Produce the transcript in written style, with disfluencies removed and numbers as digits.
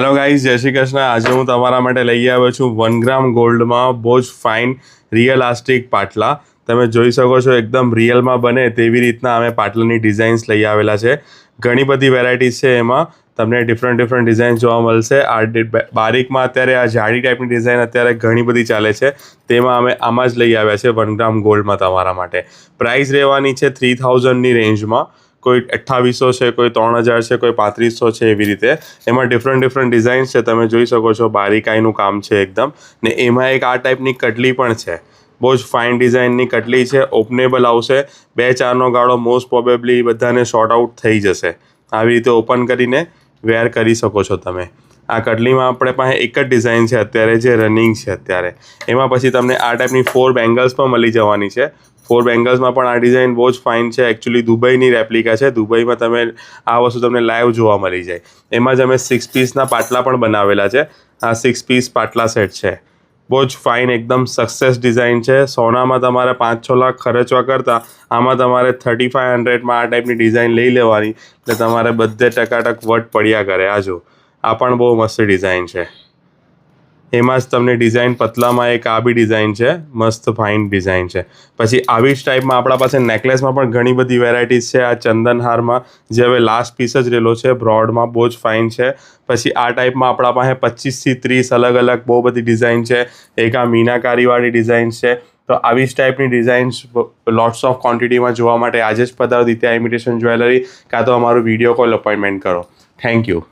Hello guys, જય શ્રી કૃષ્ણ. આજે હું તમારા માટે લઈ આવ્યો છું 1 ગ્રામ ગોલ્ડમાં બહુ જ ફાઇન રિયલાસ્ટિક પાટલા. તમે જોઈ શકો છો એકદમ રિયલમાં બને તેવી રીતના અમે પાટલાની ડિઝાઇન્સ લઈ આવેલા છે. ઘણી બધી વેરાયટીઝ છે, એમાં તમને ડિફરન્ટ ડિઝાઇન જોવા મળશે. આ બારીકમાં અત્યારે આ જાડી ટાઈપની ડિઝાઇન અત્યારે ઘણી બધી ચાલે છે, તેમાં અમે આમાં જ લઈ આવ્યા છે 1 ગ્રામ ગોલ્ડમાં તમારા માટે. પ્રાઇસ રહેવાની છે 3000ની રેન્જમાં. કોઈ 2800 છે, કોઈ 3000 છે, કોઈ 3500 છે, એવી રીતે. એમાં ડિફરન્ટ ડિઝાઇન્સ છે, તમે જોઈ શકો છો. બારીકાઈનું કામ છે એકદમ. ને એમાં એક આ ટાઈપની કટલી પણ છે, બહુ જ ફાઇન ડિઝાઇનની કટલી છે. ઓપનેબલ આવશે, 2-4નો ગાળો મોસ્ટ પ્રોબેબલી બધાને શોર્ટ આઉટ થઈ જશે. આવી રીતે ઓપન કરીને વેર કરી શકો છો તમે. આ કટલીમાં આપણે પાસે એક જ ડિઝાઇન છે અત્યારે જે રનિંગ છે અત્યારે. એમાં પછી તમને આ ટાઈપની 4 બેંગલ્સ પણ મળી જવાની છે. 4 બેંગલ્સમાં પણ આ ડિઝાઇન બહુ જ ફાઇન છે. એકચ્યુઅલી દુબઈની રેપ્લિકા છે. દુબઈમાં તમે આ વસ્તુ તમને લાઈવ જોવા મળી જાય. એમાં જ અમે 6 પીસના પાટલા પણ બનાવેલા છે. આ 6 પીસ પાટલા સેટ છે. બહુ જ ફાઇન એકદમ સક્સેસ ડિઝાઇન છે. સોનામાં તમારે 5-6 લાખ ખર્ચવા કરતાં આમાં તમારે 3500માં આ ટાઈપની ડિઝાઇન લઈ લેવાની, એટલે તમારે બધે ટકાટક વટ પડ્યા કરે. આ પણ બહુ મસ્ત ડિઝાઇન છે. એમાં જ તમને ડિઝાઇન પતલામાં એક આ બી ડિઝાઇન છે, મસ્ત ફાઇન ડિઝાઇન છે. પછી આવી જ ટાઈપમાં આપણા પાસે નેકલેસમાં પણ ઘણી બધી વેરાયટીઝ છે. આ ચંદનહારમાં જે હવે લાસ્ટ પીસ જ રહેલો છે, બ્રોડમાં બહુ જ ફાઇન છે. પછી આ ટાઈપમાં આપણા પાસે 25થી 30 અલગ બહુ બધી ડિઝાઇન છે. એક આ મીનાકારીવાળી ડિઝાઇન છે. તો આવી જ ટાઈપની ડિઝાઇન્સ લોટ્સ ઓફ ક્વોન્ટિટીમાં જોવા માટે આજે જ પધારો દિત્યા ઇમિટેશન જ્વેલરી, કાં તો અમારું વિડીયો કોલ અપોઇન્ટમેન્ટ કરો. Thank you.